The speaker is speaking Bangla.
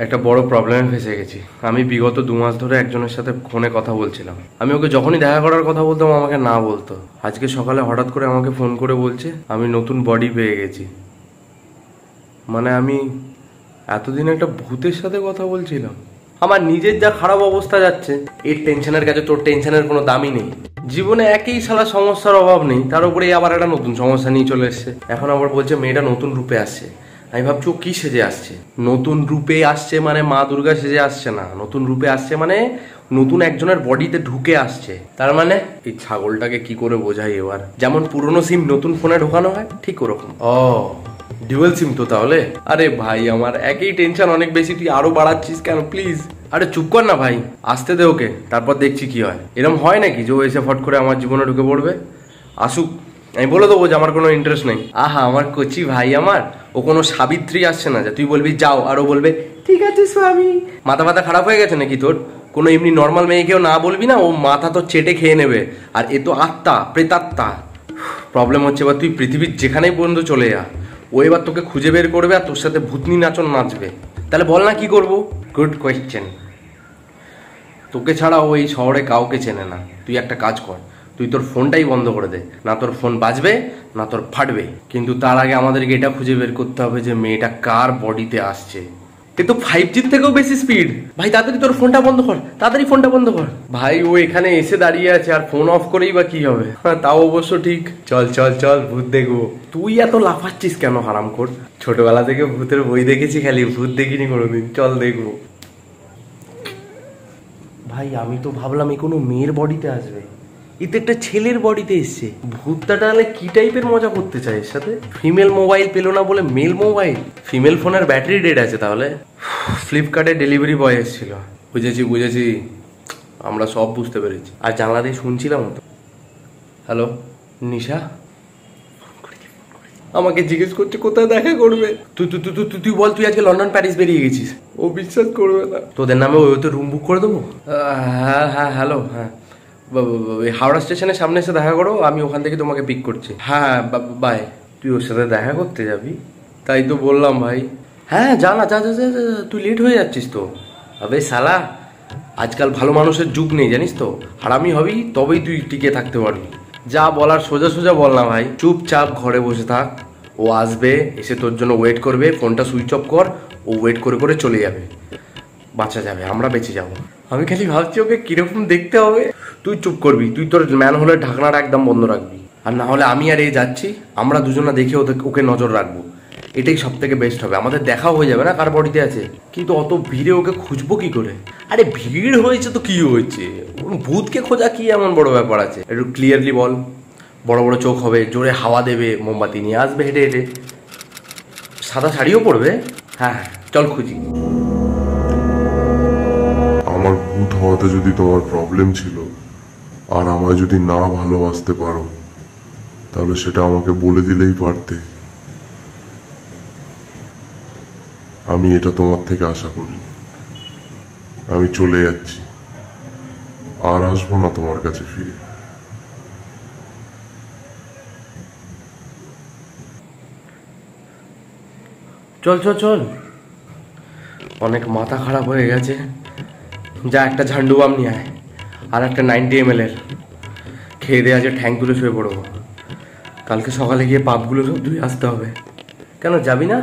একটা বড় প্রবলেমে ফেসে গেছি। আমি বিগত 2 মাস ধরে একজনের সাথে ফোনে কথা বলছিলাম। আমি ওকে যখনই দেখা করার কথা বলতাম আমাকে না বলতো। আজকে সকালে হঠাৎ করে আমাকে ফোন করে বলছে আমি নতুন বডি পেয়ে গেছি। মানে আমি এতদিন একটা ভূতের সাথে কথা বলছিলাম। আমার নিজের যা খারাপ অবস্থা যাচ্ছে, এর টেনশনের কাছে তোর টেনশনের কোনো দামই নেই। জীবনে একই সালা সমস্যার অভাব নেই, তার উপরে আবার একটা নতুন সমস্যা নিয়ে চলে এসছে। এখন আবার বলছে মেয়েটা নতুন রূপে আসছে। আমি ভাবছি ও কি সেজে আসছে? নতুন রূপে আসছে মানে মা দুর্গা সেজে আসছে না, নতুন রূপে আসছে মানে নতুন একজনের বডিতে ঢুকে আসছে। তার মানে এই ছাগলটাকে কি করে বোঝাই এবার? যেমন পুরনো সিম নতুন ফোনে ঢোকানো হয় ঠিক ওরকম। ও ডুয়েল সিম তো তাহলে? আরে ভাই আমার একই টেনশন অনেক বেশি, তুই আরো বাড়াচ্ছিস কেন প্লিজ? আরে চুপ কর না ভাই, আসতে দে ওকে, তারপর দেখছি কি হয়। এরকম হয় নাকি যে ও এসে ফট করে আমার জীবনে ঢুকে পড়বে? আসুক, আমি বলে দেবো যে আমার কোনো ইন্টারেস্ট নেই। আহা আমার কচি ভাই আমার, ও কোনো সাবিত্রী আসছে না যে তুই বলবি যাও আর ও বলবে ঠিক আছে স্বামী। মাথা মাথা খারাপ হয়ে গেছে নাকি তোর? কোনো এমনি নর্মাল মেয়েকেও না বলবি না, ও মাথা তো চেটে খেয়ে নেবে। আর এ তো আত্মা, প্রেতাত্মা। প্রবলেম হচ্ছে এবার তুই পৃথিবীর যেখানেই পর্যন্ত চলে যা, ও এবার তোকে খুঁজে বের করবে আর তোর সাথে ভূতনি নাচন নাচবে। তাহলে বল না কি করবো? Good question. তোকে ছাড়া ও এই শহরে কাউকে চেনে না। তুই একটা কাজ কর, তুই তোর ফোনটাই বন্ধ করে দে, না তোর ফোন বাজবে না তোর ফাটবে। কিন্তু তার আগে আমাদেরকে এটা খুঁজে বের করতে হবে যে মেয়েটা কার বডিতে আসছে। এ তো 5G থেকেও বেশি স্পিড। ভাই তাড়াতাড়ি তোর ফোনটা বন্ধ কর, তাড়াতাড়ি ফোনটা বন্ধ কর। ভাই ও এখানে এসে দাঁড়িয়ে আছে আর ফোন অফ করেই বা কি হবে? হ্যাঁ তাও অবশ্য ঠিক। চল চল চল ভূত দেখবো। তুই এত লাফাচ্ছিস কেন হারামখোর? ছোটবেলা থেকে ভূতের বই দেখেছি খালি, ভূত দেখিনি কোনোদিন। চল দেখবো। ভাই আমি তো ভাবলাম এই কোনো মেয়ের বডিতে আসবে, এতে একটা ছেলের বডিতে এসছে। ভূতটা তাহলে কি টাইপের মজা করতে চায় এর সাথে? ফিমেল মোবাইল পেলো না বলে মেল মোবাইল? ফিমেল ফোনের ব্যাটারি ডেড আছে তাহলে? ফ্লিপকার্টে ডেলিভারি বয় এসেছিল। বুঝেছি বুঝেছি, আমরা সব বুঝতে পেরেছি। আর জানলা দিয়ে শুনছিলাম তো। হ্যালো নিশা, আমাকে জিজ্ঞেস করছে কোথায় দেখা করবে। তুই তুই তুই তুই তুই বল তুই আজকে লন্ডন প্যারিস বেরিয়ে গেছিস। ও বিশ্বাস করবে না। তোদের নামে ওই তো রুম বুক করে দেবো। হ্যাঁ হ্যাঁ হ্যালো হ্যাঁ, হাওড়া স্টেশনের সামনে এসে দেখা করো, আমি ওখান থেকে তোমাকে পিক করছি। হ্যাঁ বাই। তুই ওর সাথে দেখা করতে যাবি? তাই তো বললাম ভাই। হ্যাঁ যা না, যা যা যা, তুই লেট হয়ে যাচ্ছিস তো। আবে শালা, আজকাল ভালো মানুষের যুগ নেই জানিস তো। হারামি হবি তবেই তুই টিকে থাকতে পারবি। যা বলার সোজা সোজা বল না ভাই। চুপচাপ ঘরে বসে থাক, ও আসবে, এসে তোর জন্য ওয়েট করবে। ফোনটা সুইচ অফ কর, ও ওয়েট করে করে চলে যাবে। বাঁচা যাবে, আমরা বেঁচে যাব। আমি খালি ভাবছি ওকে কিরকম দেখতে হবে। তুই চুপ করবি, তুই তোর ম্যান হোলের ঢাকনাটা একদম বন্ধ রাখবি। আর না হলে আমি আর এই যাচ্ছি, আমরা দুজনা দেখে ওকে নজর রাখবো। এটাই সব থেকে বেস্ট হবে, আমাদের দেখাও হয়ে যাবে না কার বডিতে আছে। কিন্তু অত ভিড়ে ওকে খুঁজবো কি করে? আরে ভিড় হয়েছে তো কি হয়েছে, ভূতকে খোঁজা কি এমন বড় ব্যাপার আছে? একটু ক্লিয়ারলি বল। বড় বড় চোখ হবে, জোরে হাওয়া দেবে, মোমবাতি নিয়ে আসবে হেঁটে হেঁটে, সাদা শাড়িও পরবে। হ্যাঁ হ্যাঁ চল খুঁজি। আমার ভূত হওয়াতে যদি তোমার প্রবলেম ছিল আর আমায় যদি না ভালোবাসতে পারো, তাহলে সেটা আমাকে বলে দিলেই পারতে। আমি এটা তোমার থেকে আশা করি। আমি চলে যাচ্ছি, আর আসবো না তোমার কাছে ফিরে। চল চল চল, অনেক মাথা খারাপ হয়ে গেছে। যা একটা ঝান্ডু বাম নিয়ে আয়, আর একটা 90 ml খেয়ে দিয়ে আজকে ঠ্যাং তুলে শুয়ে পড়বো। কালকে সকালে গিয়ে পাপগুলো সব ধুয়ে আসতে হবে। কেন যাবি না?